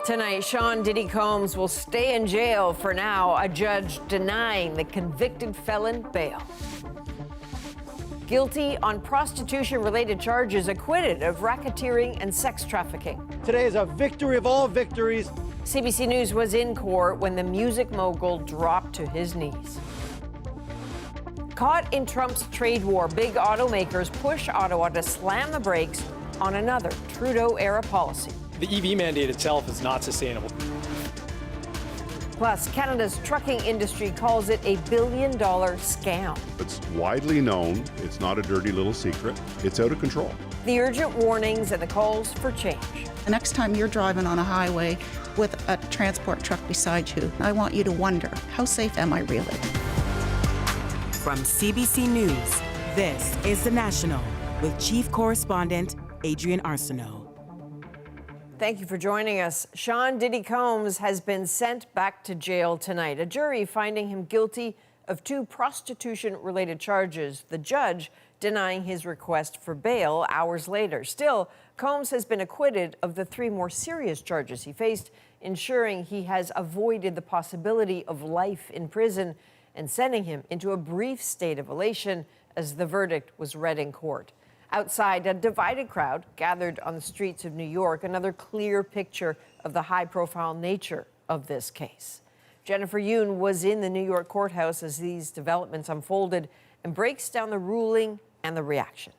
Tonight, Sean Diddy Combs will stay in jail for now, a judge denying the convicted felon bail. Guilty on prostitution-related charges, acquitted of racketeering and sex trafficking. Today is a victory of all victories. CBC News was in court when the music mogul dropped to his knees. Caught in Trump's trade war, big automakers push Ottawa to slam the brakes on another Trudeau-era policy. The EV mandate itself is not sustainable. Plus, Canada's trucking industry calls it a billion-dollar scam. It's widely known. It's not a dirty little secret. It's out of control. The urgent warnings and the calls for change. The next time you're driving on a highway with a transport truck beside you, I want you to wonder, how safe am I really? From CBC News, this is The National with Chief Correspondent Adrian Arsenault. Thank you for joining us. Sean Diddy Combs has been sent back to jail tonight. A jury finding him guilty of 2 prostitution-related charges, the judge denying his request for bail hours later. Still, Combs has been acquitted of the 3 more serious charges he faced, ensuring he has avoided the possibility of life in prison and sending him into a brief state of elation as the verdict was read in court. Outside, a divided crowd gathered on the streets of New York, another clear picture of the high-profile nature of this case. Jennifer Yoon was in the New York courthouse as these developments unfolded and breaks down the ruling and the reaction.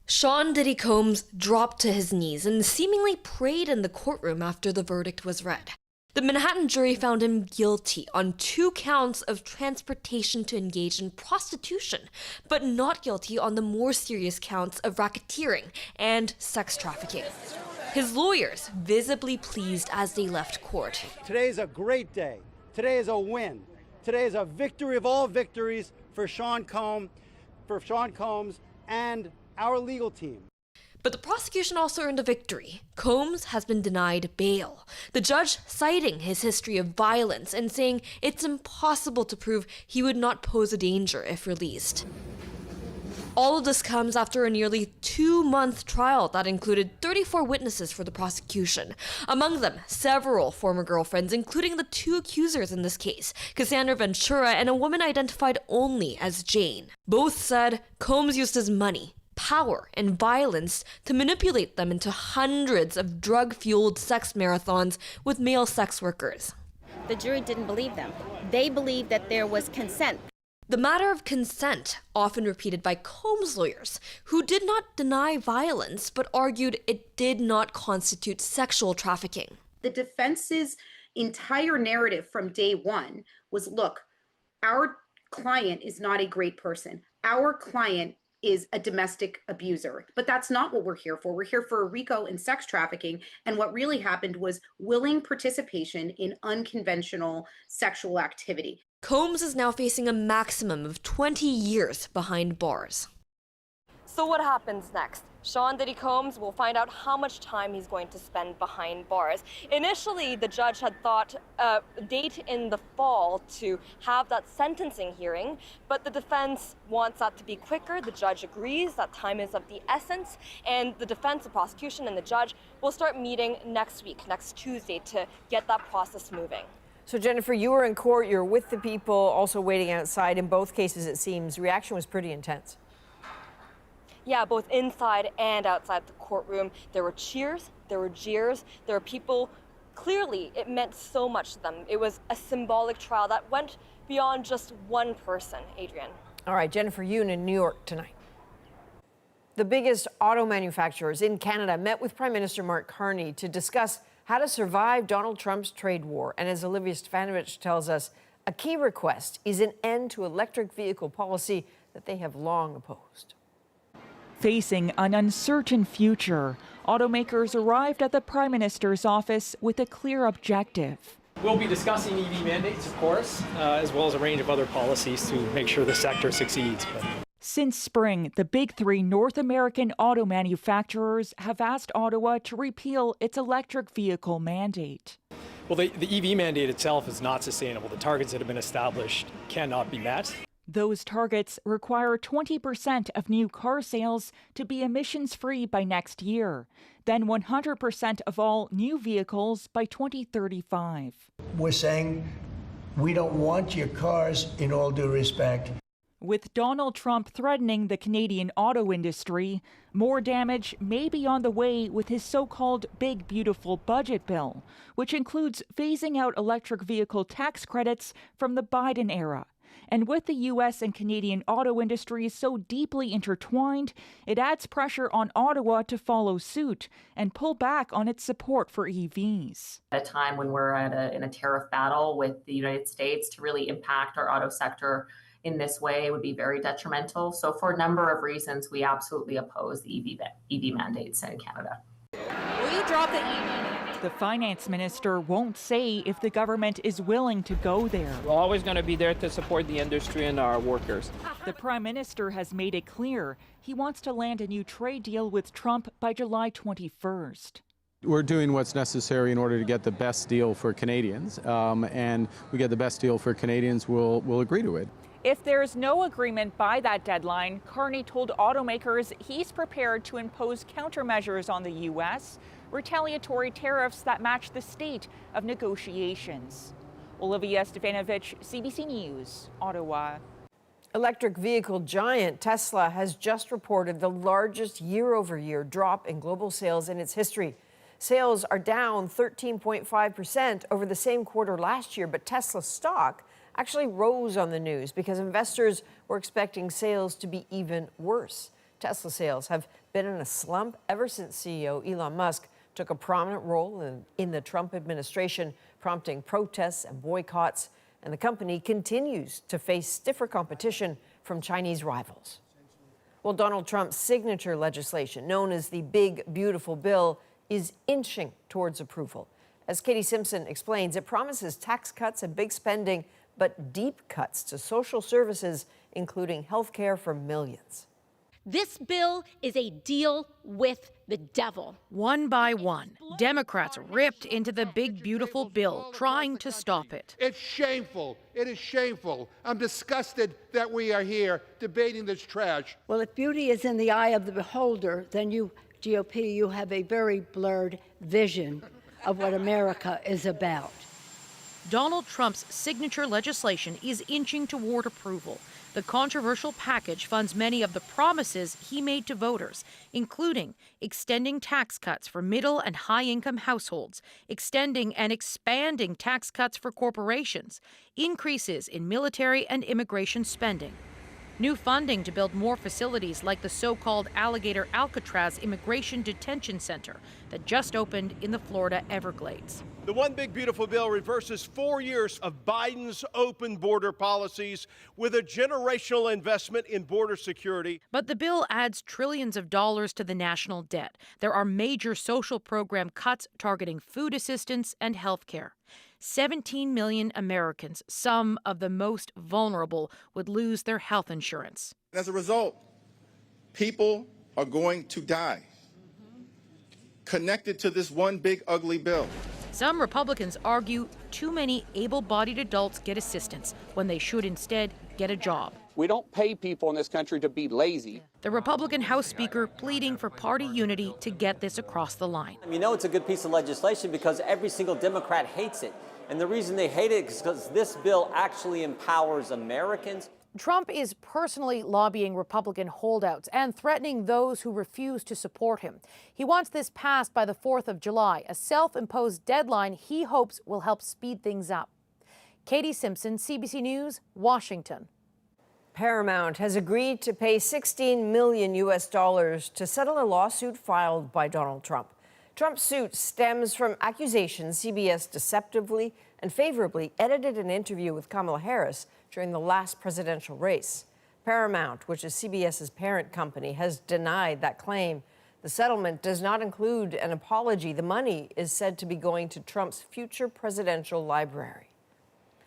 Sean Diddy Combs dropped to his knees and seemingly prayed in the courtroom after the verdict was read. The Manhattan jury found him guilty on 2 counts of transportation to engage in prostitution, but not guilty on the more serious counts of racketeering and sex trafficking. His lawyers visibly pleased as they left court. Today is a great day. Today is a win. Today is a victory of all victories for Sean Combs and our legal team. But the prosecution also earned a victory. Combs has been denied bail, the judge citing his history of violence and saying it's impossible to prove he would not pose a danger if released. All of this comes after a nearly 2-month trial that included 34 witnesses for the prosecution. Among them, several former girlfriends, including the 2 accusers in this case, Cassandra Ventura and a woman identified only as Jane. Both said Combs used his money, power, and violence to manipulate them into hundreds of drug-fueled sex marathons with male sex workers. The jury didn't believe them. They believed that there was consent. The matter of consent, often repeated by Combs' lawyers, who did not deny violence but argued it did not constitute sexual trafficking. The defense's entire narrative from day one was, look, our client is not a great person. Our client is a domestic abuser. But that's not what we're here for. We're here for a RICO and sex trafficking. And what really happened was willing participation in unconventional sexual activity. Combs is now facing a maximum of 20 years behind bars. So what happens next? Sean Diddy Combs will find out how much time he's going to spend behind bars. Initially, the judge had thought a date in the fall to have that sentencing hearing, but the defense wants that to be quicker. The judge agrees that time is of the essence, and the defense, the prosecution, and the judge will start meeting next week, next Tuesday, to get that process moving. So, Jennifer, you were in court, you're with the people, also waiting outside. In both cases, it seems, reaction was pretty intense. Yeah, both inside and outside the courtroom. There were cheers, there were jeers, there were people. Clearly, it meant so much to them. It was a symbolic trial that went beyond just one person, Adrian. All right, Jennifer Yoon in New York tonight. The biggest auto manufacturers in Canada met with Prime Minister Mark Carney to discuss how to survive Donald Trump's trade war. And as Olivia Stefanovich tells us, a key request is an end to electric vehicle policy that they have long opposed. Facing an uncertain future, automakers arrived at the Prime Minister's office with a clear objective. We'll be discussing EV mandates, of course, as well as a range of other policies to make sure the sector succeeds. Since spring, the big 3 North American auto manufacturers have asked Ottawa to repeal its electric vehicle mandate. Well, the EV mandate itself is not sustainable. The targets that have been established cannot be met. Those targets require 20% of new car sales to be emissions-free by next year, then 100% of all new vehicles by 2035. We're saying we don't want your cars, in all due respect. With Donald Trump threatening the Canadian auto industry, more damage may be on the way with his so-called Big Beautiful Budget bill, which includes phasing out electric vehicle tax credits from the Biden era. And with the U.S. and Canadian auto industries so deeply intertwined, it adds pressure on Ottawa to follow suit and pull back on its support for EVs. At a time when we're in a tariff battle with the United States, to really impact our auto sector in this way would be very detrimental. So for a number of reasons, we absolutely oppose the EV mandates in Canada. Will you drop the EV? The finance minister won't say if the government is willing to go there. We're always going to be there to support the industry and our workers. The prime minister has made it clear he wants to land a new trade deal with Trump by July 21st. We're doing what's necessary in order to get the best deal for Canadians, and we get the best deal for Canadians, we'll agree to it. If there's no agreement by that deadline, Carney told automakers he's prepared to impose countermeasures on the U.S., retaliatory tariffs that match the state of negotiations. Olivia Stefanovich, CBC News, Ottawa. Electric vehicle giant Tesla has just reported the largest year-over-year drop in global sales in its history. Sales are down 13.5% over the same quarter last year, but Tesla stock actually rose on the news because investors were expecting sales to be even worse. Tesla sales have been in a slump ever since CEO Elon Musk took a prominent role in the Trump administration, prompting protests and boycotts, and the company continues to face stiffer competition from Chinese rivals. Well, Donald Trump's signature legislation, known as the Big Beautiful Bill, is inching towards approval. As Katie Simpson explains, it promises tax cuts and big spending, but deep cuts to social services, including health care for millions. This bill is a deal with the devil. One by one, Democrats ripped into the Big Beautiful Bill, trying to stop it. It's shameful. It is shameful. I'm disgusted that we are here debating this trash. Well, if beauty is in the eye of the beholder, then you, GOP, you have a very blurred vision of what America is about. Donald Trump's signature legislation is inching toward approval. The controversial package funds many of the promises he made to voters, including extending tax cuts for middle and high-income households, extending and expanding tax cuts for corporations, increases in military and immigration spending, new funding to build more facilities like the so-called Alligator Alcatraz Immigration Detention Center that just opened in the Florida Everglades. The One Big Beautiful Bill reverses 4 years of Biden's open border policies with a generational investment in border security. But the bill adds trillions of dollars to the national debt. There are major social program cuts targeting food assistance and health care. 17 million Americans, some of the most vulnerable, would lose their health insurance. As a result, people are going to die connected to this one big ugly bill. Some Republicans argue too many able-bodied adults get assistance when they should instead get a job. We don't pay people in this country to be lazy. The Republican House Speaker pleading for party unity to get this across the line. You know it's a good piece of legislation because every single Democrat hates it. And the reason they hate it is because this bill actually empowers Americans. Trump is personally lobbying Republican holdouts and threatening those who refuse to support him. He wants this passed by the 4th of July, a self-imposed deadline he hopes will help speed things up. Katie Simpson, CBC News, Washington. Paramount has agreed to pay $16 million to settle a lawsuit filed by Donald Trump. Trump's suit stems from accusations CBS deceptively and favorably edited an interview with Kamala Harris during the last presidential race. Paramount, which is CBS's parent company, has denied that claim. The settlement does not include an apology. The money is said to be going to Trump's future presidential library.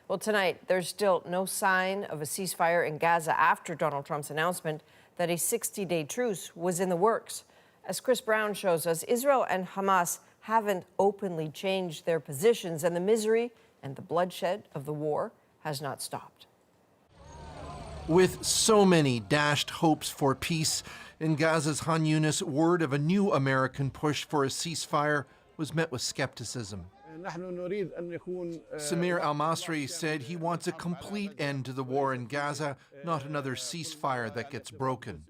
Well, tonight, there's still no sign of a ceasefire in Gaza after Donald Trump's announcement that a 60-day truce was in the works. As Chris Brown shows us, Israel and Hamas haven't openly changed their positions, and the misery and the bloodshed of the war has not stopped. With so many dashed hopes for peace, in Gaza's Han Yunis, word of a new American push for a ceasefire was met with skepticism. Samir al-Masri said he wants a complete end to the war in Gaza, not another ceasefire that gets broken.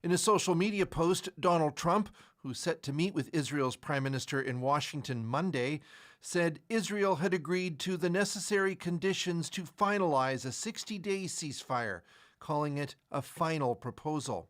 In a social media post, Donald Trump, who's set to meet with Israel's Prime Minister in Washington Monday, said Israel had agreed to the necessary conditions to finalize a 60-day ceasefire, calling it a final proposal.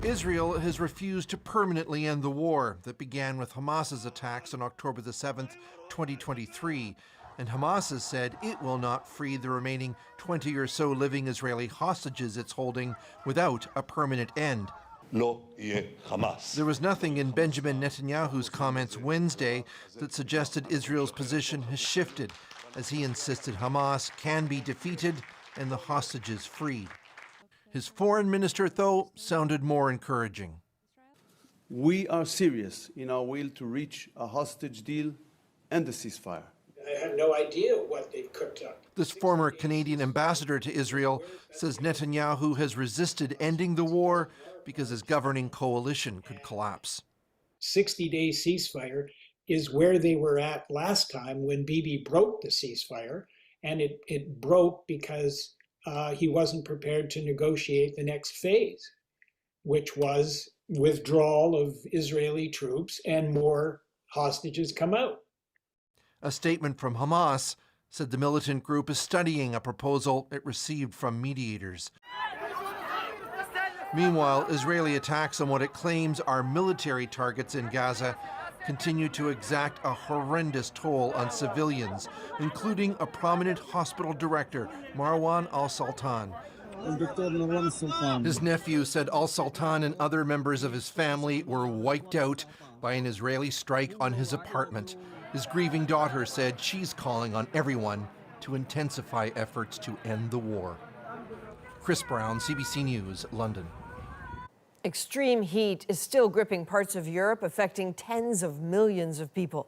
Israel has refused to permanently end the war that began with Hamas's attacks on October the 7th, 2023, and Hamas has said it will not free the remaining 20 or so living Israeli hostages it's holding without a permanent end. There was nothing in Benjamin Netanyahu's comments Wednesday that suggested Israel's position has shifted, as he insisted Hamas can be defeated and the hostages freed. His foreign minister, though, sounded more encouraging. We are serious in our will to reach a hostage deal and a ceasefire. I had no idea what they'd cooked up. This former Canadian ambassador to Israel says Netanyahu has resisted ending the war because his governing coalition could collapse. 60-day ceasefire is where they were at last time when Bibi broke the ceasefire, and it broke because he wasn't prepared to negotiate the next phase, which was withdrawal of Israeli troops and more hostages come out. A statement from Hamas said the militant group is studying a proposal it received from mediators. Meanwhile, Israeli attacks on what it claims are military targets in Gaza continue to exact a horrendous toll on civilians, including a prominent hospital director, Marwan al-Sultan. His nephew said al-Sultan and other members of his family were wiped out by an Israeli strike on his apartment. His grieving daughter said she's calling on everyone to intensify efforts to end the war. Chris Brown, CBC News, London. Extreme heat is still gripping parts of Europe, affecting tens of millions of people.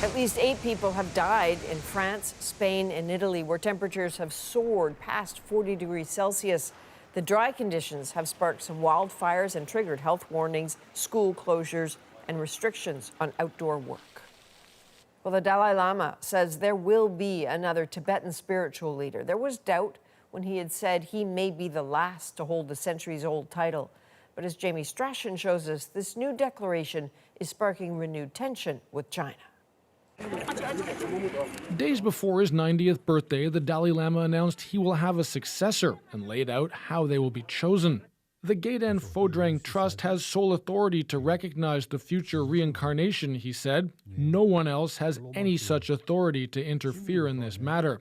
At least 8 people have died in France, Spain, and Italy, where temperatures have soared past 40 degrees Celsius. The dry conditions have sparked some wildfires and triggered health warnings, school closures, and restrictions on outdoor work. Well, the Dalai Lama says there will be another Tibetan spiritual leader. There was doubt when he had said he may be the last to hold the centuries-old title. But as Jamie Strachan shows us, this new declaration is sparking renewed tension with China. Days before his 90th birthday, the Dalai Lama announced he will have a successor and laid out how they will be chosen. The Gaden Phodrang Trust has sole authority to recognize the future reincarnation, he said. No one else has any such authority to interfere in this matter.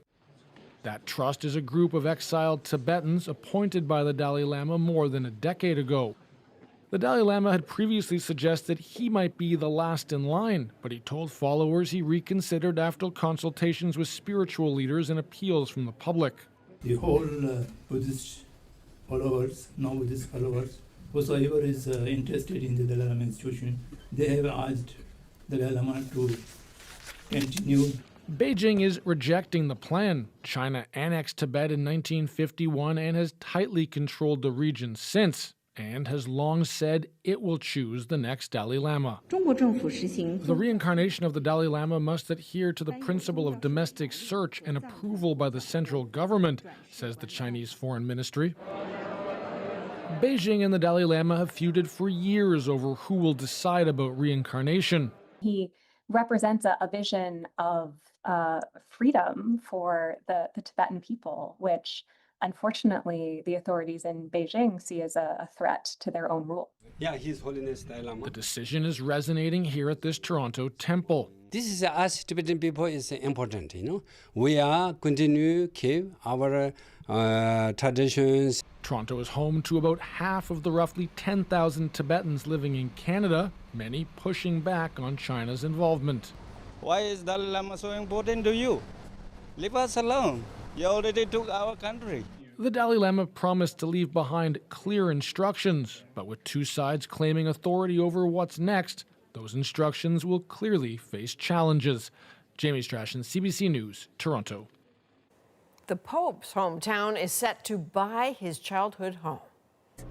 That trust is a group of exiled Tibetans appointed by the Dalai Lama more than a decade ago. The Dalai Lama had previously suggested he might be the last in line, but he told followers he reconsidered after consultations with spiritual leaders and appeals from the public. The whole Buddhist followers, non-Buddhist followers, whosoever is interested in the Dalai Lama institution, they have asked the Dalai Lama to continue. Beijing is rejecting the plan. China annexed Tibet in 1951 and has tightly controlled the region since, and has long said it will choose the next Dalai Lama. The reincarnation of the Dalai Lama must adhere to the principle of domestic search and approval by the central government, says the Chinese Foreign Ministry. Beijing and the Dalai Lama have feuded for years over who will decide about reincarnation. He represents a vision of freedom for the Tibetan people, which unfortunately the authorities in Beijing see as a threat to their own rule. Yeah, His Holiness Dalai Lama. The decision is resonating here at this Toronto temple. This is us Tibetan people is important, We are continue keep our traditions. Toronto is home to about half of the roughly 10,000 Tibetans living in Canada, many pushing back on China's involvement. Why is Dalai Lama so important to you? Leave us alone. You already took our country. The Dalai Lama promised to leave behind clear instructions, but with two sides claiming authority over what's next, those instructions will clearly face challenges. Jamie Strachan, CBC News, Toronto. The Pope's hometown is set to buy his childhood home.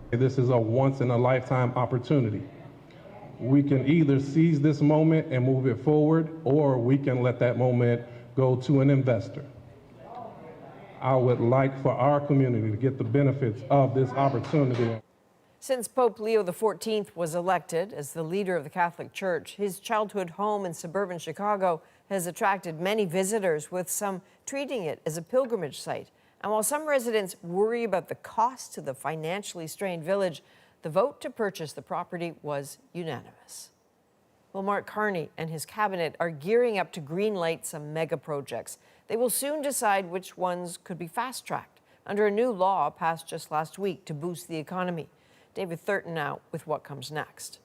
This is a once-in-a-lifetime opportunity. We can either seize this moment and move it forward, or we can let that moment go to an investor. I would like for our community to get the benefits of this opportunity. Since Pope Leo XIV was elected as the leader of the Catholic Church, his childhood home in suburban Chicago has attracted many visitors, with some treating it as a pilgrimage site. And while some residents worry about the cost to the financially strained village, the vote to purchase the property was unanimous. Well, Mark Carney and his cabinet are gearing up to greenlight some mega projects. They will soon decide which ones could be fast-tracked under a new law passed just last week to boost the economy. David Thurton now with what comes next.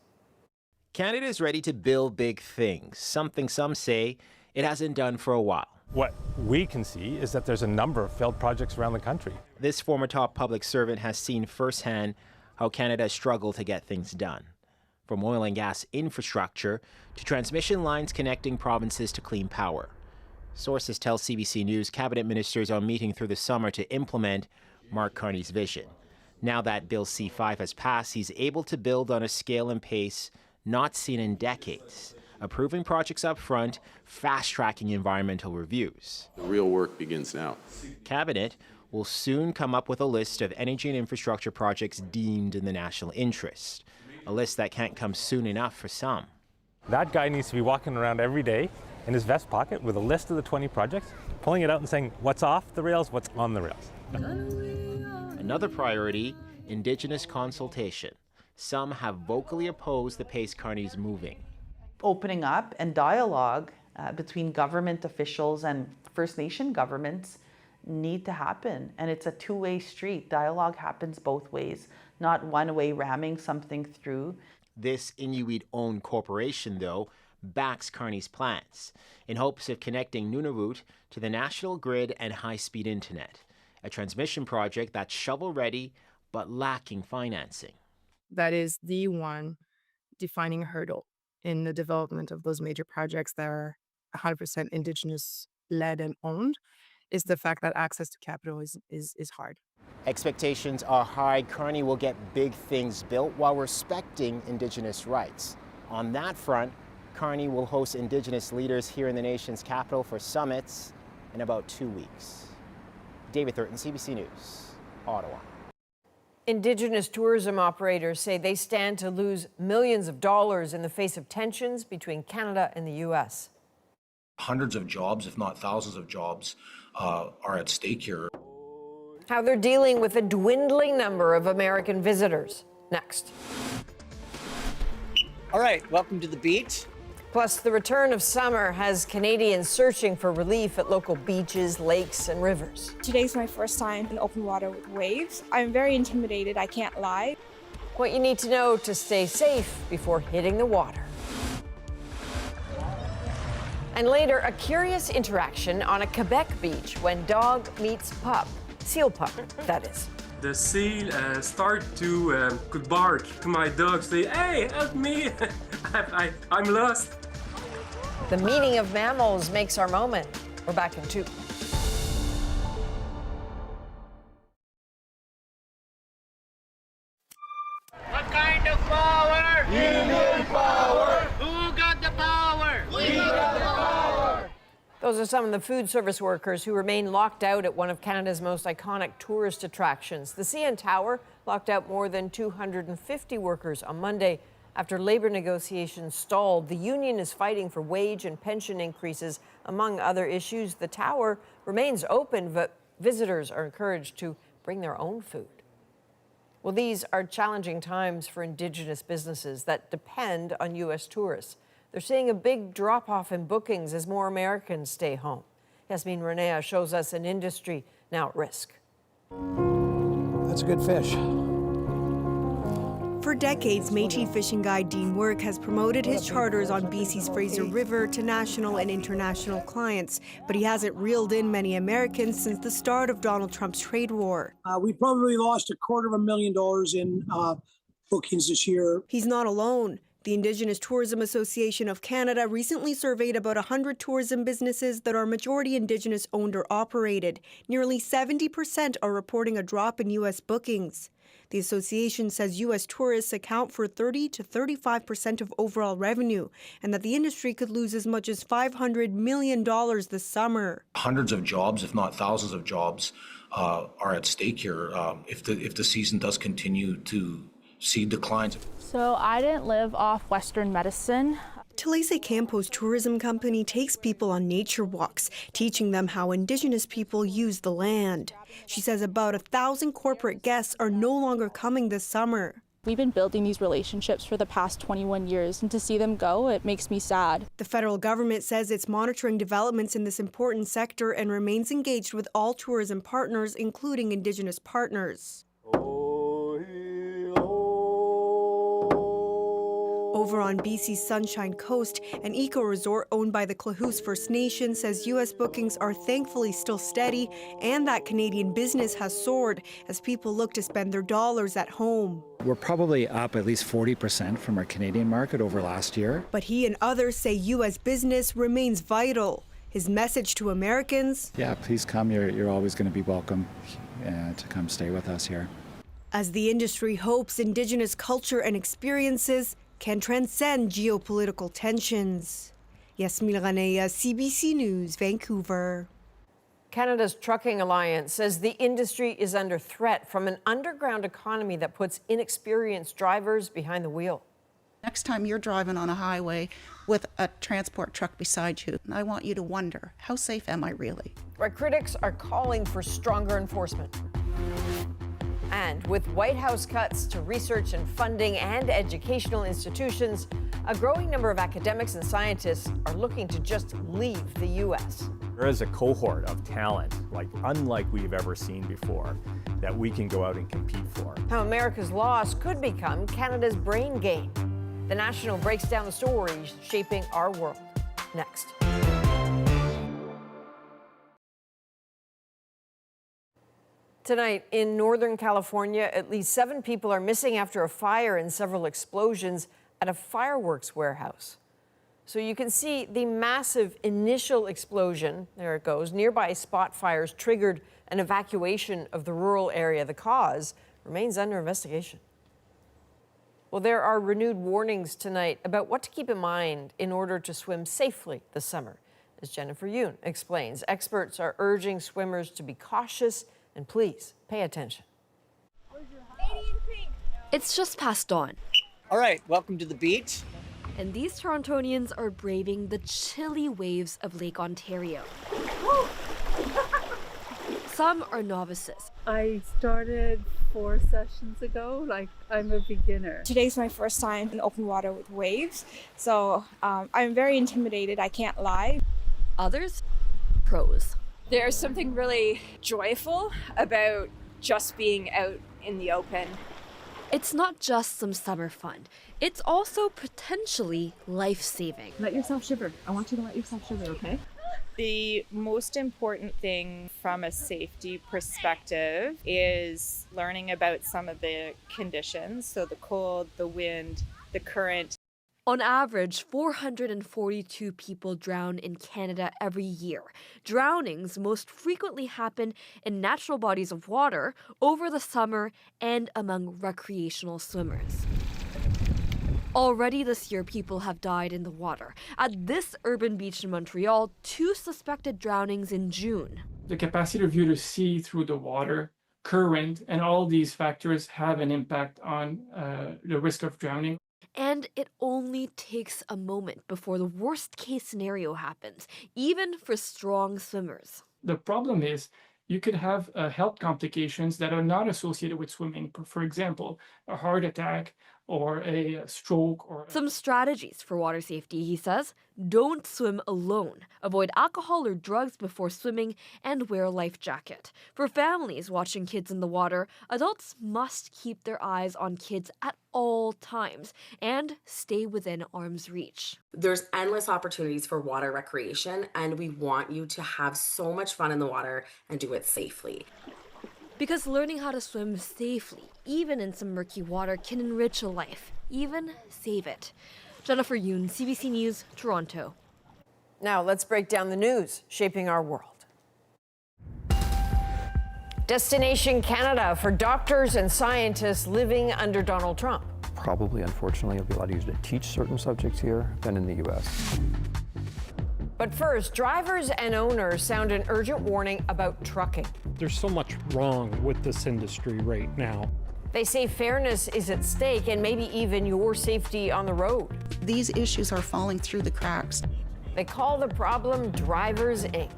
Canada is ready to build big things, something some say it hasn't done for a while. What we can see is that there's a number of failed projects around the country. This former top public servant has seen firsthand how Canada has struggled to get things done. From oil and gas infrastructure to transmission lines connecting provinces to clean power. Sources tell CBC News cabinet ministers are meeting through the summer to implement Mark Carney's vision. Now that Bill C-5 has passed, he's able to build on a scale and pace not seen in decades, approving projects up front, fast-tracking environmental reviews. The real work begins now. Cabinet will soon come up with a list of energy and infrastructure projects deemed in the national interest, a list that can't come soon enough for some. That guy needs to be walking around every day in his vest pocket with a list of the 20 projects, pulling it out and saying what's off the rails, what's on the rails. Another priority, Indigenous consultation. Some have vocally opposed the pace Carney's moving. Opening up and dialogue between government officials and First Nation governments need to happen. And it's a two-way street. Dialogue happens both ways, not one way ramming something through. This Inuit-owned corporation, though, backs Carney's plans in hopes of connecting Nunavut to the national grid and high-speed internet, a transmission project that's shovel-ready but lacking financing. That is the one defining hurdle in the development of those major projects that are 100% Indigenous led and owned, is the fact that access to capital is hard. Expectations are high. Carney will get big things built while respecting Indigenous rights. On that front, Carney will host Indigenous leaders here in the nation's capital for summits in about 2 weeks. David Thurton, CBC News, Ottawa. Indigenous tourism operators say they stand to lose millions of dollars in the face of tensions between Canada and the U.S. Hundreds of jobs, if not thousands of jobs, are at stake here. How they're dealing with a dwindling number of American visitors. Next. All right, welcome to the beach. Plus, the return of summer has Canadians searching for relief at local beaches, lakes, and rivers. Today's my first time in open water with waves. I'm very intimidated, I can't lie. What you need to know to stay safe before hitting the water. And later, a curious interaction on a Quebec beach when dog meets pup. Seal pup, that is. The seal start to could bark to my dog, say, "Hey, help me! I'm lost." The meeting of mammals makes our moment. We're back in 2. What kind of power? Union power! Who got the power? We got the power! Those are some of the food service workers who remain locked out at one of Canada's most iconic tourist attractions. The CN Tower locked out more than 250 workers on Monday after labor negotiations stalled. The union is fighting for wage and pension increases, among other issues. The tower remains open, but visitors are encouraged to bring their own food. Well, these are challenging times for Indigenous businesses that depend on U.S. tourists. They're seeing a big drop-off in bookings as more Americans stay home. Yasmin Renea shows us an industry now at risk. That's a good fish. For decades, Métis fishing guide Dean Work has promoted his charters on BC's Fraser River to national and international clients, but he hasn't reeled in many Americans since the start of Donald Trump's trade war. We probably lost $250,000 in bookings this year. He's not alone. The Indigenous Tourism Association of Canada recently surveyed about 100 tourism businesses that are majority Indigenous owned or operated. Nearly 70% are reporting a drop in U.S. bookings. The association says U.S. tourists account for 30 to 35% of overall revenue, and that the industry could lose as much as $500 million this summer. Hundreds of jobs, if not thousands of jobs, are at stake here if the season does continue to see declines. So I didn't live off Western medicine. Talese Campo's tourism company takes people on nature walks, teaching them how Indigenous people use the land. She says about 1,000 corporate guests are no longer coming this summer. We've been building these relationships for the past 21 years, and to see them go, it makes me sad. The federal government says it's monitoring developments in this important sector and remains engaged with all tourism partners, including Indigenous partners. Over on BC's Sunshine Coast, an eco-resort owned by the Klahoos First Nation says U.S. bookings are thankfully still steady and that Canadian business has soared as people look to spend their dollars at home. We're probably up at least 40% from our Canadian market over last year. But he and others say U.S. business remains vital. His message to Americans: yeah, please come. You're always going to be welcome to come stay with us here. As the industry hopes Indigenous culture and experiences can transcend geopolitical tensions. Yasmin Ranea, CBC News, Vancouver. Canada's Trucking Alliance says the industry is under threat from an underground economy that puts inexperienced drivers behind the wheel. Next time you're driving on a highway with a transport truck beside you, I want you to wonder, how safe am I really? Where critics are calling for stronger enforcement. And with White House cuts to research and funding and educational institutions, a growing number of academics and scientists are looking to just leave the U.S. There is a cohort of talent, unlike we've ever seen before, that we can go out and compete for. How America's loss could become Canada's brain gain. The National breaks down the stories shaping our world. Next. Tonight in Northern California, at least 7 people are missing after a fire and several explosions at a fireworks warehouse. So you can see the massive initial explosion, there it goes, nearby spot fires triggered an evacuation of the rural area. The cause remains under investigation. Well, there are renewed warnings tonight about what to keep in mind in order to swim safely this summer. As Jennifer Yoon explains, experts are urging swimmers to be cautious and please pay attention. It's just past dawn. All right, welcome to the beach. And these Torontonians are braving the chilly waves of Lake Ontario. Some are novices. I started 4 sessions ago, I'm a beginner. Today's my first time in open water with waves, so I'm very intimidated, I can't lie. Others, pros. There's something really joyful about just being out in the open. It's not just some summer fun. It's also potentially life-saving. Let yourself shiver. I want you to let yourself shiver, okay? The most important thing from a safety perspective is learning about some of the conditions, so the cold, the wind, the current. On average, 442 people drown in Canada every year. Drownings most frequently happen in natural bodies of water over the summer and among recreational swimmers. Already this year, people have died in the water. At this urban beach in Montreal, 2 suspected drownings in June. The capacity of you to see through the water, current, and all these factors have an impact on the risk of drowning. And it only takes a moment before the worst case scenario happens, even for strong swimmers. The problem is you could have health complications that are not associated with swimming. For example, a heart attack or a stroke. Some strategies for water safety, he says. Don't swim alone. Avoid alcohol or drugs before swimming and wear a life jacket. For families watching kids in the water, adults must keep their eyes on kids at all times and stay within arm's reach. There's endless opportunities for water recreation, and we want you to have so much fun in the water and do it safely. Because learning how to swim safely, even in some murky water, can enrich a life, even save it. Jennifer Yoon, CBC News, Toronto. Now let's break down the news shaping our world. Destination Canada for doctors and scientists living under Donald Trump. Probably, unfortunately, it'll be a lot easier to teach certain subjects here than in the U.S. But first, drivers and owners sound an urgent warning about trucking. There's so much wrong with this industry right now. They say fairness is at stake and maybe even your safety on the road. These issues are falling through the cracks. They call the problem Drivers, Inc.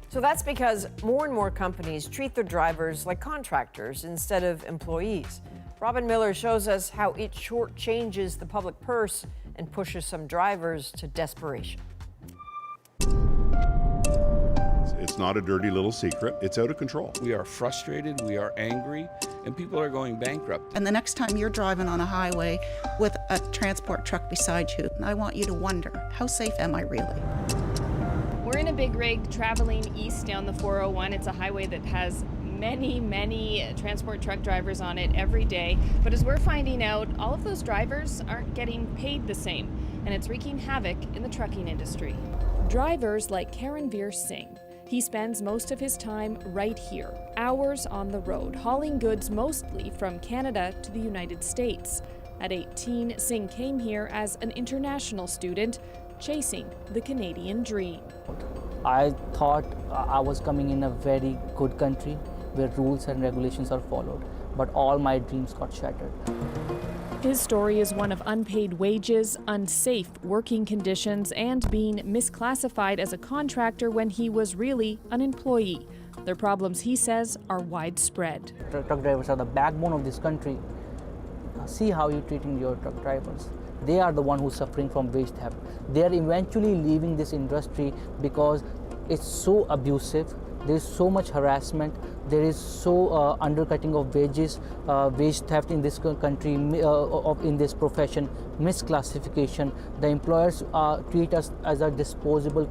So that's because more and more companies treat their drivers like contractors instead of employees. Robin Miller shows us how it shortchanges the public purse and pushes some drivers to desperation. It's not a dirty little secret. It's out of control. We are frustrated, we are angry, and people are going bankrupt. And the next time you're driving on a highway with a transport truck beside you, I want you to wonder, how safe am I really? We're in a big rig traveling east down the 401. It's a highway that has many transport truck drivers on it every day. But as we're finding out, all of those drivers aren't getting paid the same, and it's wreaking havoc in the trucking industry. Drivers like Karanveer Singh. He spends most of his time right here, hours on the road, hauling goods mostly from Canada to the United States. At 18, Singh came here as an international student, chasing the Canadian dream. I thought I was coming in a very good country where rules and regulations are followed, but all my dreams got shattered. His story is one of unpaid wages, unsafe working conditions, and being misclassified as a contractor when he was really an employee. Their problems, he says, are widespread. Truck drivers are the backbone of this country. See how you're treating your truck drivers. They are the one who's suffering from wage theft. They are eventually leaving this industry because it's so abusive. There's so much harassment. There is so undercutting of wages, wage theft in this country, in this profession, misclassification. The employers treat us as a disposable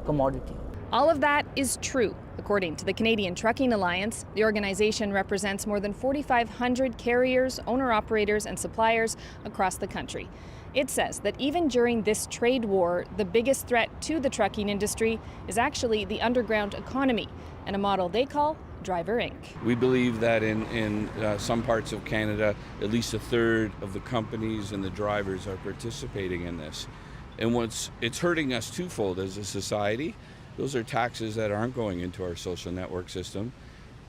commodity. All of that is true. According to the Canadian Trucking Alliance, the organization represents more than 4,500 carriers, owner-operators, and suppliers across the country. It says that even during this trade war, the biggest threat to the trucking industry is actually the underground economy and a model they call Driver Inc. We believe that in some parts of Canada, at least a third of the companies and the drivers are participating in this. And it's hurting us twofold as a society. Those are taxes that aren't going into our social network system.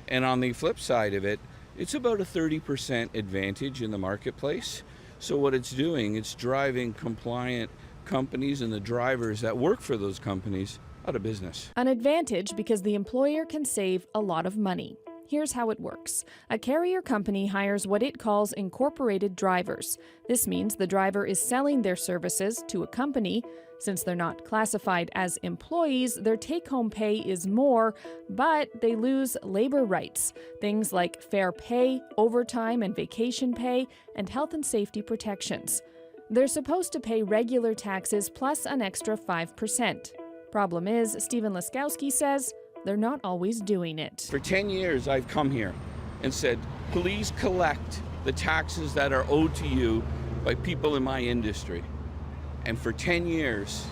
And on the flip side of it, it's about a 30% advantage in the marketplace. So what it's doing, it's driving compliant companies and the drivers that work for those companies out of business. An advantage because the employer can save a lot of money. Here's how it works. A carrier company hires what it calls incorporated drivers. This means the driver is selling their services to a company. Since they're not classified as employees, their take-home pay is more, but they lose labor rights. Things like fair pay, overtime and vacation pay, and health and safety protections. They're supposed to pay regular taxes plus an extra 5%. Problem is, Stephen Laskowski says, they're not always doing it. For 10 years, I've come here and said, please collect the taxes that are owed to you by people in my industry. And for 10 years,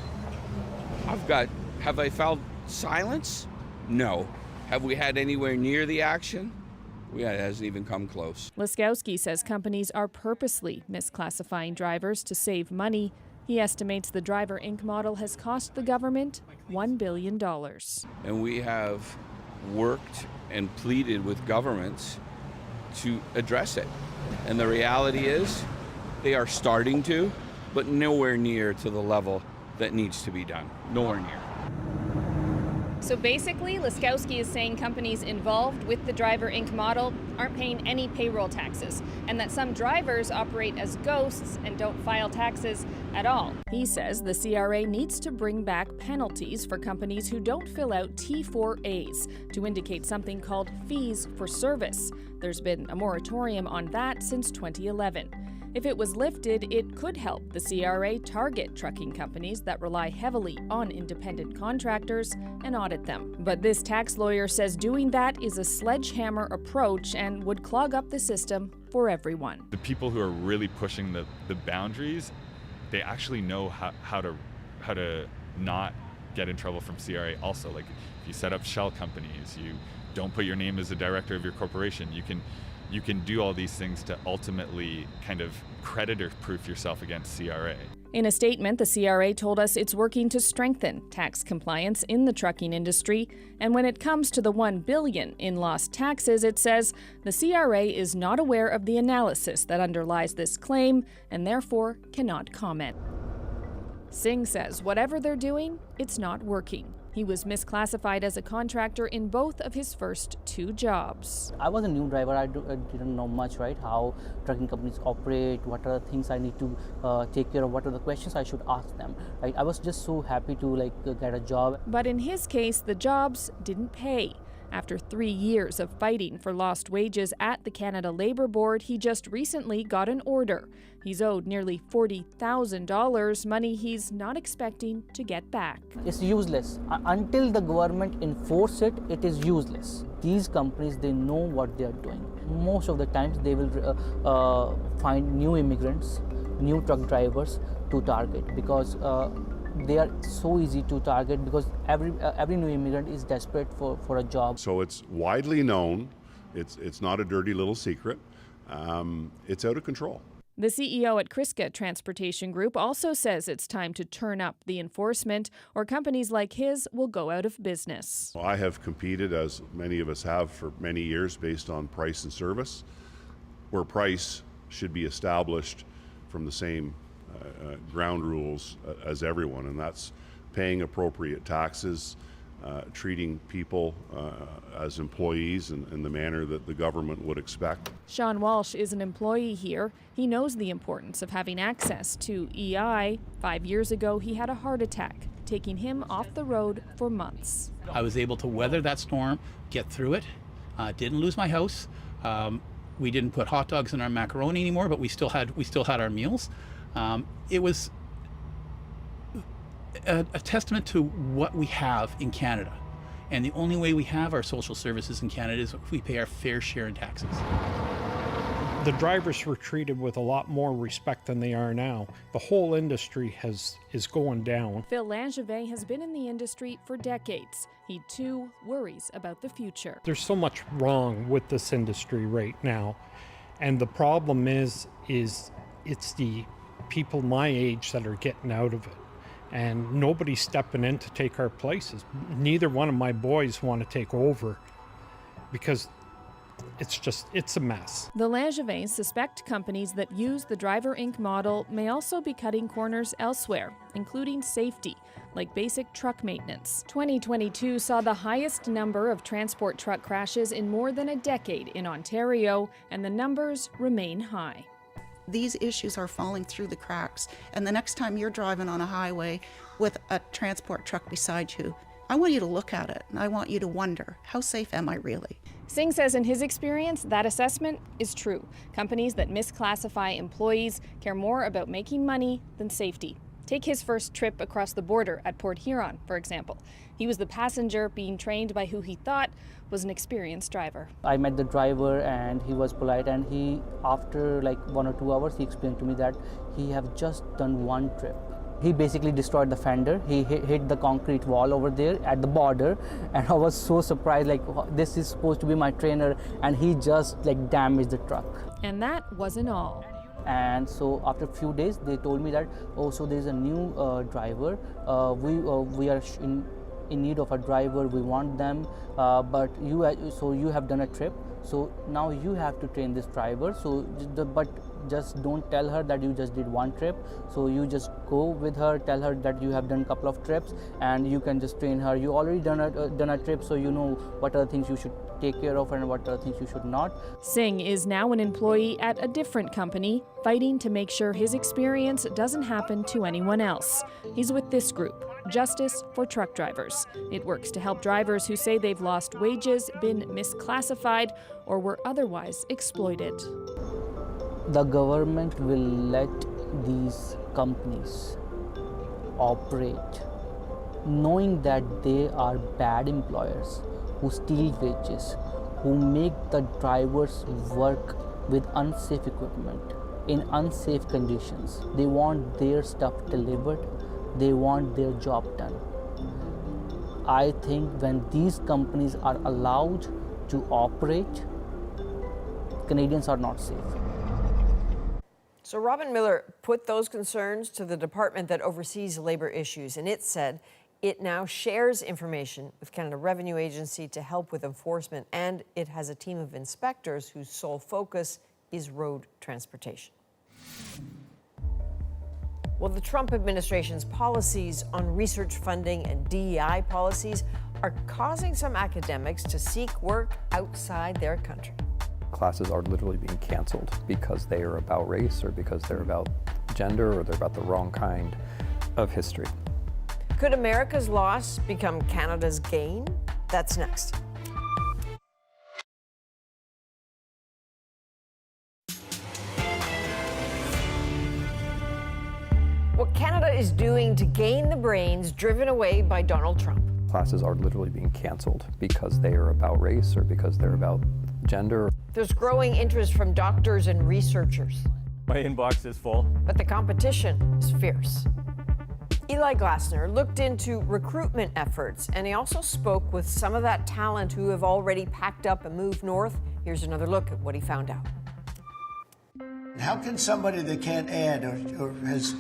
have I felt silence? No. Have we had anywhere near the action? It hasn't even come close. Laskowski says companies are purposely misclassifying drivers to save money. He estimates the Driver Inc. model has cost the government $1 billion. And we have worked and pleaded with governments to address it. And the reality is, they are starting to, but nowhere near to the level that needs to be done. Nowhere near. So basically, Laskowski is saying companies involved with the Driver Inc. model aren't paying any payroll taxes, and that some drivers operate as ghosts and don't file taxes at all. He says the CRA needs to bring back penalties for companies who don't fill out T4As to indicate something called fees for service. There's been a moratorium on that since 2011. If it was lifted, it could help the CRA target trucking companies that rely heavily on independent contractors and audit them. But this tax lawyer says doing that is a sledgehammer approach and would clog up the system for everyone. The people who are really pushing the boundaries, they actually know how to not get in trouble from CRA also. Like if you set up shell companies, you don't put your name as a director of your corporation, you can do all these things to ultimately kind of creditor-proof yourself against CRA. In a statement, the CRA told us it's working to strengthen tax compliance in the trucking industry, and when it comes to the $1 billion in lost taxes, it says the CRA is not aware of the analysis that underlies this claim and therefore cannot comment. Singh says whatever they're doing, it's not working. He was misclassified as a contractor in both of his first 2 jobs. I was a new driver. I didn't know much, right? How trucking companies operate, what are the things I need to take care of, what are the questions I should ask them, right? I was just so happy to get a job. But in his case, the jobs didn't pay. After 3 years of fighting for lost wages at the Canada Labour Board, he just recently got an order. He's owed nearly $40,000, money he's not expecting to get back. It's useless. Until the government enforce it, it is useless. These companies, they know what they are doing. Most of the times they will find new immigrants, new truck drivers to target because they are so easy to target because every new immigrant is desperate for a job. So it's widely known. It's not a dirty little secret. It's out of control. The CEO at Kriska Transportation Group also says it's time to turn up the enforcement or companies like his will go out of business. I have competed, as many of us have, for many years based on price and service, where price should be established from the same ground rules as everyone, and that's paying appropriate taxes, treating people as employees in the manner that the government would expect. Sean Walsh is an employee here. He knows the importance of having access to EI. 5 years ago, he had a heart attack, taking him off the road for months. I was able to weather that storm, get through it, didn't lose my house. We didn't put hot dogs in our macaroni anymore, but we still had our meals. It was a testament to what we have in Canada. And the only way we have our social services in Canada is if we pay our fair share in taxes. The drivers were treated with a lot more respect than they are now. The whole industry is going down. Phil Langevin has been in the industry for decades. He too worries about the future. There's so much wrong with this industry right now. And the problem is it's the people my age that are getting out of it. And nobody's stepping in to take our places. Neither one of my boys want to take over because it's a mess. The Langevins suspect companies that use the Driver Inc. model may also be cutting corners elsewhere, including safety, like basic truck maintenance. 2022 saw the highest number of transport truck crashes in more than a decade in Ontario, and the numbers remain high. These issues are falling through the cracks, and the next time you're driving on a highway with a transport truck beside you, I want you to look at it, and I want you to wonder, how safe am I really? Singh says in his experience, that assessment is true. Companies that misclassify employees care more about making money than safety. Take his first trip across the border at Port Huron, for example. He was the passenger being trained by who he thought was an experienced driver. I met the driver and he was polite, and he, after like 1 or 2 hours, he explained to me that he have just done one trip. He basically destroyed the fender. He hit the concrete wall over there at the border, and I was so surprised, like, this is supposed to be my trainer, and he just like damaged the truck. And that wasn't all. And so after a few days, they told me that, oh, so there's a new driver. We are in need of a driver. We want them, but you have done a trip. So now you have to train this driver. So, but just don't tell her that you just did one trip. So you just go with her, tell her that you have done a couple of trips, and you can just train her. You already done a trip, so you know what are the things you should take care of and what are the things you should not. Singh is now an employee at a different company, fighting to make sure his experience doesn't happen to anyone else. He's with this group, Justice for Truck Drivers. It works to help drivers who say they've lost wages, been misclassified, or were otherwise exploited. the government will let these companies operate knowing that they are bad employers who steal wages, who make the drivers work with unsafe equipment in unsafe conditions. They want their stuff delivered, they want their job done. I think when these companies are allowed to operate, Canadians are not safe. So Robin Miller put those concerns to the department that oversees labor issues, and it said it now shares information with Canada Revenue Agency to help with enforcement, and it has a team of inspectors whose sole focus is road transportation. Well, the Trump administration's policies on research funding and DEI policies are causing some academics to seek work outside their country. Classes are literally being canceled because they are about race or because they're about gender or they're about the wrong kind of history. Could America's loss become Canada's gain? That's next. What Canada is doing to gain the brains driven away by Donald Trump. Classes are literally being canceled because they are about race or because they're about gender. There's growing interest from doctors and researchers. My inbox is full. But the competition is fierce. Eli Glasner looked into recruitment efforts, and he also spoke with some of that talent who have already packed up and moved north. Here's another look at what he found out. How can somebody that can't add or has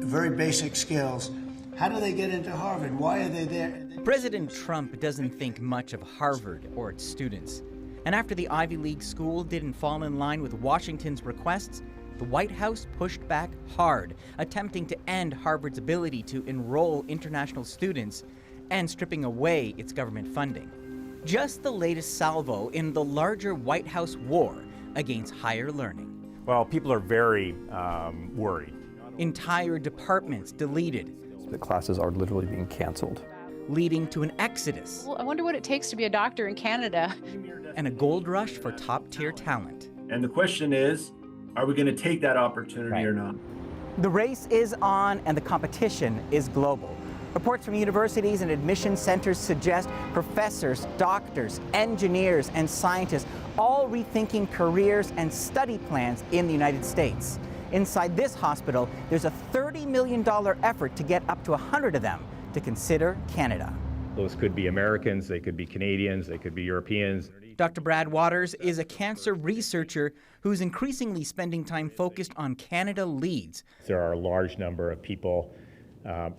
very basic skills, how do they get into Harvard? Why are they there? President Trump doesn't think much of Harvard or its students. And after the Ivy League school didn't fall in line with Washington's requests, the White House pushed back hard, attempting to end Harvard's ability to enroll international students and stripping away its government funding. Just the latest salvo in the larger White House war against higher learning. Well, people are very worried. Entire departments deleted. The classes are literally being canceled. Leading to an exodus. Well, I wonder what it takes to be a doctor in Canada. And a gold rush for top-tier talent. And the question is, are we going to take that opportunity or not? The race is on and the competition is global. Reports from universities and admission centers suggest professors, doctors, engineers, and scientists all rethinking careers and study plans in the United States. Inside this hospital, there's a $30 million effort to get up to 100 of them to consider Canada. Those could be Americans, they could be Canadians, they could be Europeans. Dr. Brad Waters is a cancer researcher who's increasingly spending time focused on Canada leads. There are a large number of people,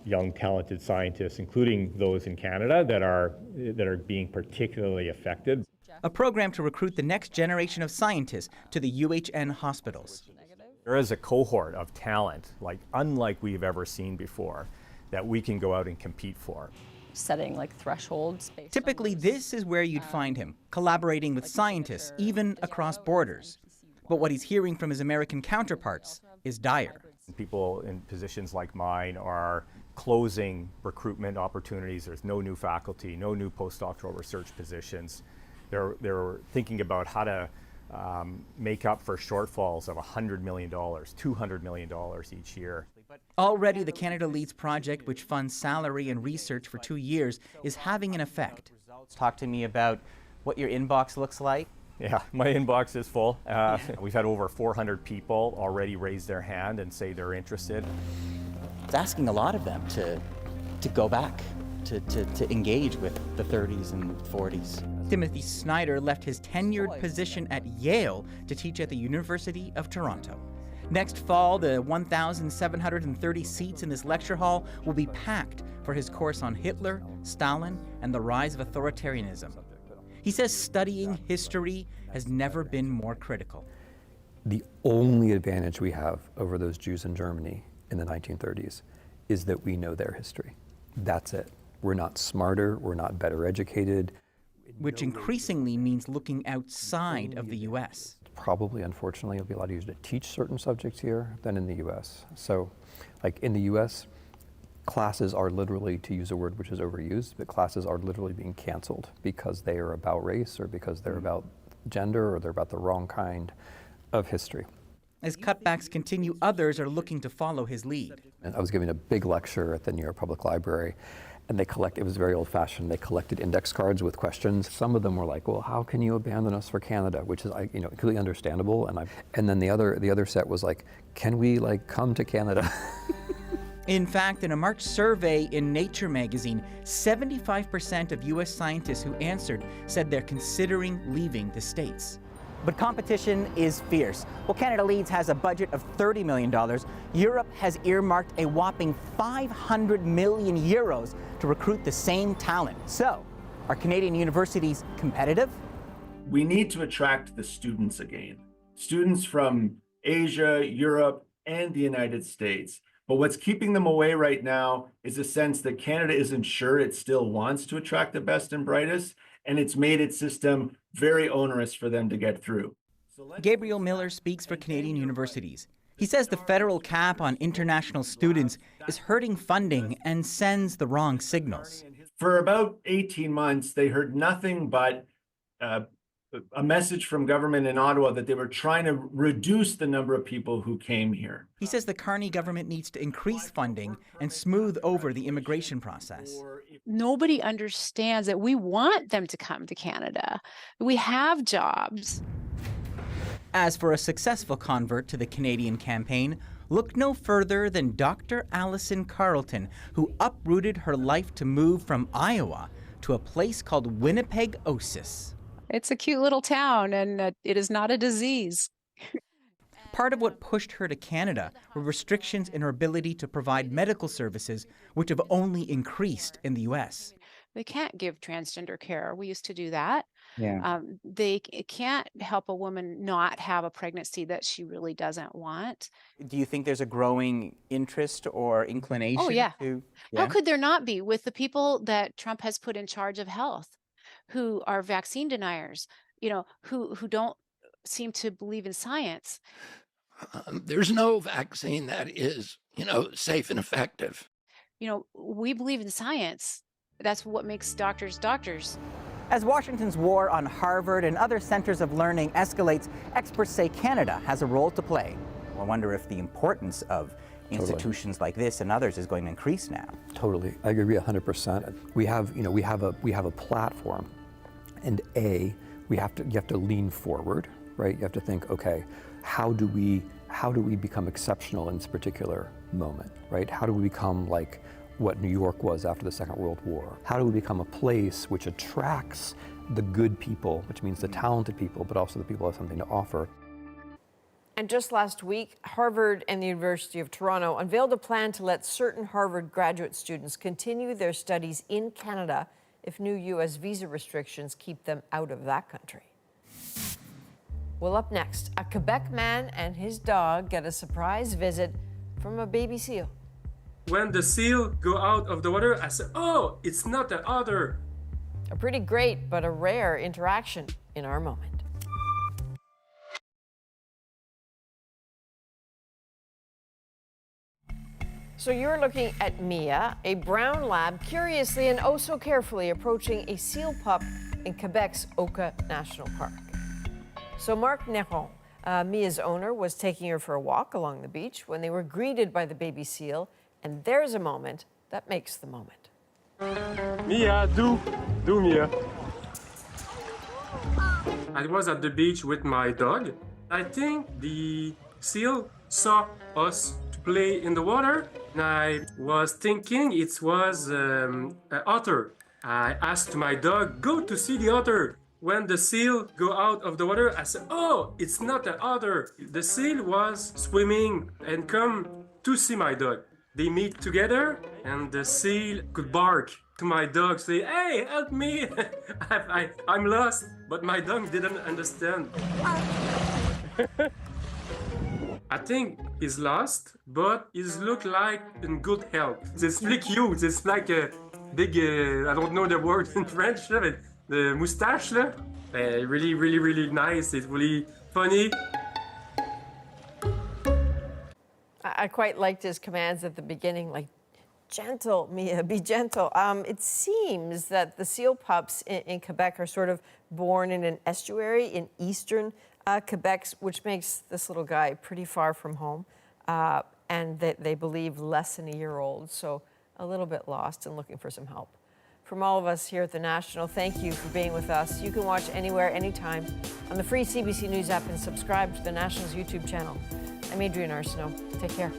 young, talented scientists, including those in Canada, that are being particularly affected. A program to recruit the next generation of scientists to the UHN hospitals. There is a cohort of talent, unlike we've ever seen before, that we can go out and compete for. Setting thresholds. Typically, this is where you'd find him, collaborating with scientists, even across borders. But what he's hearing from his American counterparts is dire. People in positions like mine are closing recruitment opportunities. There's no new faculty, no new postdoctoral research positions. They're thinking about how to make up for shortfalls of $100 million, $200 million each year. Already, the Canada Leads project, which funds salary and research for 2 years, is having an effect. Talk to me about what your inbox looks like. Yeah, my inbox is full. We've had over 400 people already raise their hand and say they're interested. It's asking a lot of them to go back, to engage with the 30s and 40s. Timothy Snyder left his tenured position at Yale to teach at the University of Toronto. Next fall, the 1,730 seats in this lecture hall will be packed for his course on Hitler, Stalin, and the rise of authoritarianism. He says studying history has never been more critical. The only advantage we have over those Jews in Germany in the 1930s is that we know their history. That's it. We're not smarter, we're not better educated. Which increasingly means looking outside of the U.S. Probably, unfortunately, it'll be a lot easier to teach certain subjects here than in the U.S. So, in the U.S., classes are literally, to use a word which is overused, but classes are literally being canceled because they are about race or because they're about gender or they're about the wrong kind of history. As cutbacks continue, others are looking to follow his lead. And I was giving a big lecture at the New York Public Library, and it was very old-fashioned. They collected index cards with questions. Some of them were like, well, how can you abandon us for Canada? Which is, completely understandable. And then the other set was like, can we come to Canada? In fact, in a March survey in Nature magazine, 75% of U.S. scientists who answered said they're considering leaving the States. But competition is fierce. Well, Canada Leads has a budget of $30 million. Europe has earmarked a whopping 500 million euros to recruit the same talent. So, are Canadian universities competitive? We need to attract the students again. Students from Asia, Europe, and the United States. But what's keeping them away right now is a sense that Canada isn't sure it still wants to attract the best and brightest, and it's made its system very onerous for them to get through. Gabriel Miller speaks for Canadian universities. He says the federal cap on international students is hurting funding and sends the wrong signals. For about 18 months, they heard nothing but a message from government in Ottawa that they were trying to reduce the number of people who came here. He says the Carney government needs to increase funding and smooth over the immigration process. Nobody understands that we want them to come to Canada. We have jobs. As for a successful convert to the Canadian campaign, look no further than Dr. Allison Carlton, who uprooted her life to move from Iowa to a place called Winnipeg, Osis. It's a cute little town, and it is not a disease. Part of what pushed her to Canada were restrictions in her ability to provide medical services, which have only increased in the U.S. They can't give transgender care. We used to do that. Yeah. They can't help a woman not have a pregnancy that she really doesn't want. Do you think there's a growing interest or inclination? Oh, yeah. To, How could there not be with the people that Trump has put in charge of health, who are vaccine deniers, who don't seem to believe in science? There's no vaccine that is, safe and effective. We believe in science. That's what makes doctors doctors. As Washington's war on Harvard and other centers of learning escalates, experts say Canada has a role to play. I wonder if the importance of institutions like this and others is going to increase now. Totally, I agree 100%. We have a platform, and you have to lean forward, right? You have to think, okay, how do we become exceptional in this particular moment, right? How do we become like what New York was after the Second World War? How do we become a place which attracts the good people, which means the talented people, but also the people who have something to offer? And just last week, Harvard and the University of Toronto unveiled a plan to let certain Harvard graduate students continue their studies in Canada if new U.S. visa restrictions keep them out of that country. Well, up next, a Quebec man and his dog get a surprise visit from a baby seal. When the seal go out of the water, I said, oh, it's not the otter. A pretty great but a rare interaction in our moment. So you're looking at Mia, a brown lab, curiously and oh so carefully approaching a seal pup in Quebec's Oka National Park. So Marc Néron, Mia's owner, was taking her for a walk along the beach when they were greeted by the baby seal, and there's a moment that makes the moment. Mia, do Mia. I was at the beach with my dog. I think the seal saw us play in the water, and I was thinking it was an otter. I asked my dog, go to see the otter. When the seal go out of the water, I said, oh, it's not an otter. The seal was swimming and come to see my dog. They meet together, and the seal could bark to my dog, say, hey, help me, I'm lost. But my dog didn't understand. I think he's lost, but he's look like in good health. It's really cute. It's like a big, I don't know the word in French, but the moustache, really, really, really nice. It's really funny. I quite liked his commands at the beginning, like, gentle, Mia, be gentle. It seems that the seal pups in Quebec are sort of born in an estuary in eastern Quebec, which makes this little guy pretty far from home, and they believe less than a year old, so a little bit lost and looking for some help. From all of us here at The National, thank you for being with us. You can watch anywhere, anytime on the free CBC News app and subscribe to The National's YouTube channel. I'm Adrienne Arsenault. Take care.